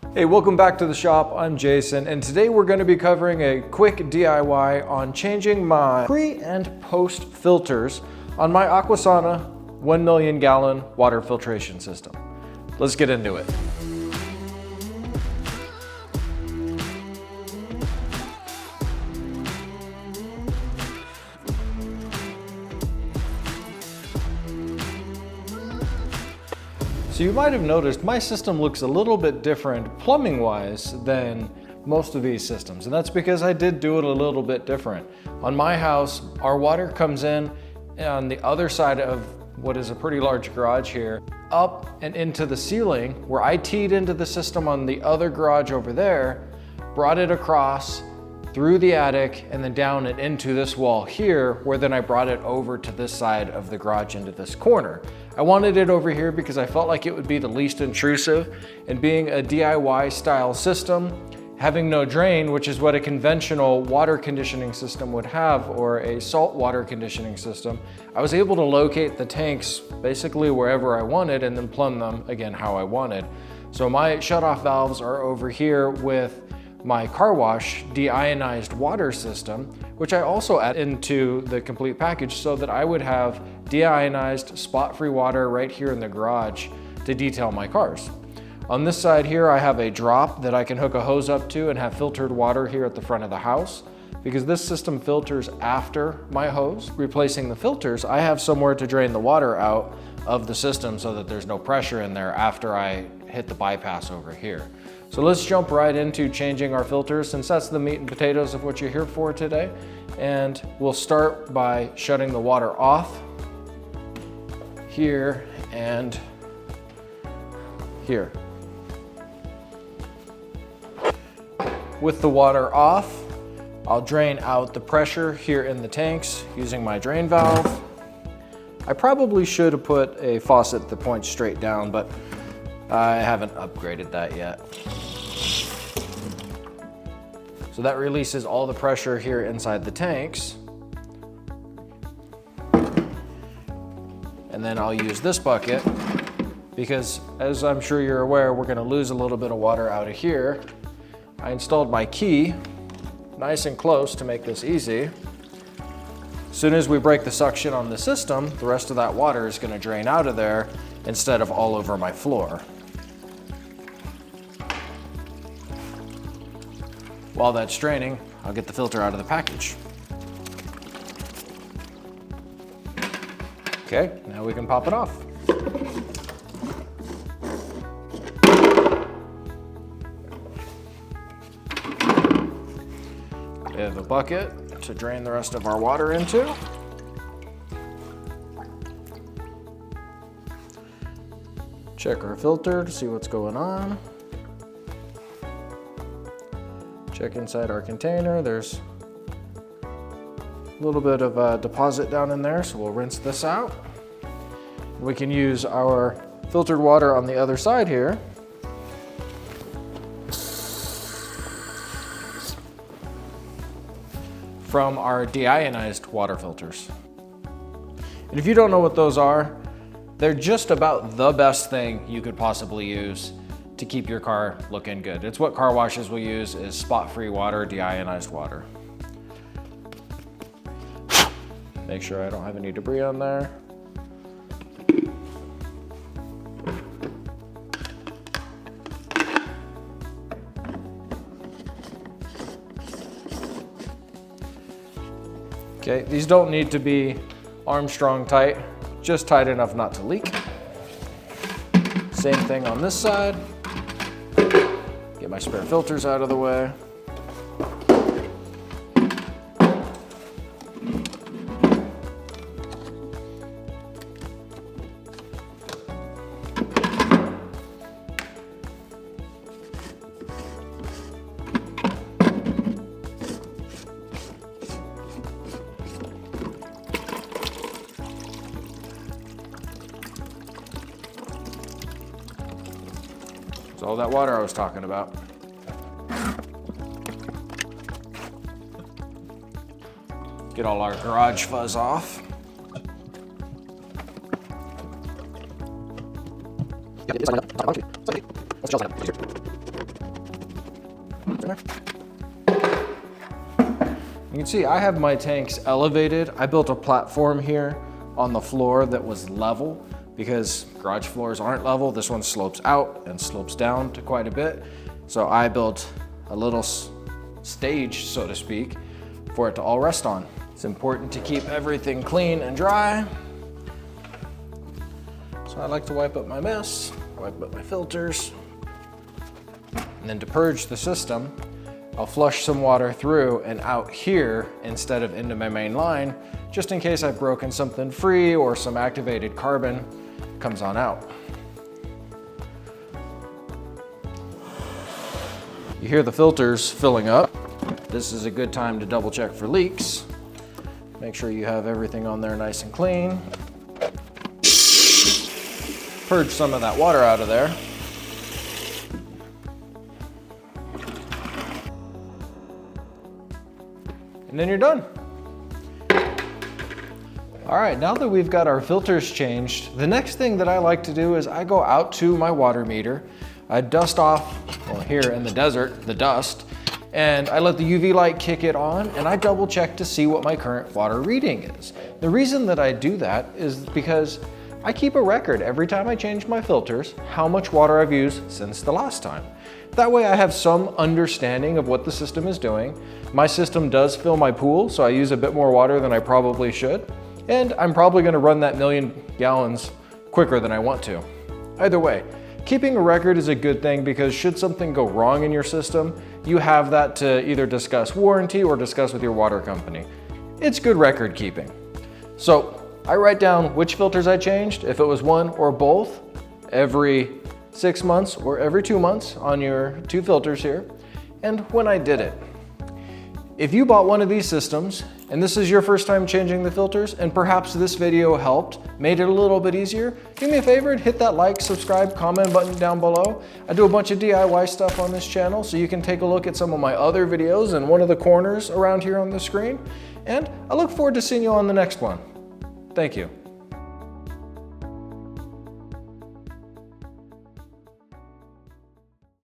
Hey, welcome back to the shop. I'm Jason, and today we're going to be covering a quick DIY on changing my pre and post filters on my Aquasana 1 million gallon water filtration system. Let's get into it. So you might have noticed my system looks a little bit different plumbing wise than most of these systems, and that's because I did do it a little bit different. On my house, our water comes in on the other side of what is a pretty large garage here, up and into the ceiling, where I teed into the system on the other garage over there, brought it across through the attic and then down and into this wall here, where then I brought it over to this side of the garage into this corner. I wanted it over here because I felt like it would be the least intrusive, and being a DIY style system, having no drain, which is what a conventional water conditioning system would have, or a salt water conditioning system, I was able to locate the tanks basically wherever I wanted and then plumb them again how I wanted. So my shutoff valves are over here with my car wash deionized water system, which I also add into the complete package so that I would have deionized spot-free water right here in the garage to detail my cars. On this side here, I have a drop that I can hook a hose up to and have filtered water here at the front of the house. Because this system filters after my hose, replacing the filters, I have somewhere to drain the water out of the system so that there's no pressure in there after I hit the bypass over here. So let's jump right into changing our filters, since that's the meat and potatoes of what you're here for today. And we'll start by shutting the water off here and here. With the water off, I'll drain out the pressure here in the tanks using my drain valve. I probably should have put a faucet that points straight down, but I haven't upgraded that yet. So that releases all the pressure here inside the tanks. And then I'll use this bucket because, as I'm sure you're aware, we're gonna lose a little bit of water out of here. I installed my key nice and close to make this easy. As soon as we break the suction on the system, the rest of that water is gonna drain out of there instead of all over my floor. While that's draining, I'll get the filter out of the package. Okay, now we can pop it off. We have a bucket to drain the rest of our water into. Check our filter to see what's going on. Check inside our container. There's a little bit of a deposit down in there, so we'll rinse this out. We can use our filtered water on the other side here. From our deionized water filters. And if you don't know what those are, they're just about the best thing you could possibly use to keep your car looking good. It's what car washes will use, is spot-free water, deionized water. Make sure I don't have any debris on there. Okay, these don't need to be Armstrong tight, just tight enough not to leak. Same thing on this side. Get my spare filters out of the way. It's all that water I was talking about. Get all our garage fuzz off. You can see I have my tanks elevated. I built a platform here on the floor that was level because garage floors aren't level. This one slopes out and slopes down to quite a bit. So I built a little stage, so to speak, for it to all rest on. It's important to keep everything clean and dry. So I like to wipe up my mess, wipe up my filters. And then to purge the system, I'll flush some water through and out here instead of into my main line, just in case I've broken something free or some activated carbon comes on out. You hear the filters filling up. This is a good time to double check for leaks. Make sure you have everything on there nice and clean. Purge some of that water out of there. And then you're done. All right, now that we've got our filters changed, the next thing that I like to do is I go out to my water meter. I dust off, well, here in the desert, the dust, and I let the UV light kick it on, and I double check to see what my current water reading is. The reason that I do that is because I keep a record every time I change my filters, how much water I've used since the last time. That way I have some understanding of what the system is doing. My system does fill my pool, so I use a bit more water than I probably should. And I'm probably gonna run that 1,000,000 gallons quicker than I want to. Either way, keeping a record is a good thing because should something go wrong in your system, you have that to either discuss warranty or discuss with your water company. It's good record keeping. So I write down which filters I changed, if it was one or both, every 6 months or every 2 months on your 2 filters here, and when I did it. If you bought one of these systems and this is your first time changing the filters and perhaps this video helped, made it a little bit easier, do me a favor and hit that like, subscribe, comment button down below. I do a bunch of DIY stuff on this channel, so you can take a look at some of my other videos in one of the corners around here on the screen. And I look forward to seeing you on the next one. Thank you.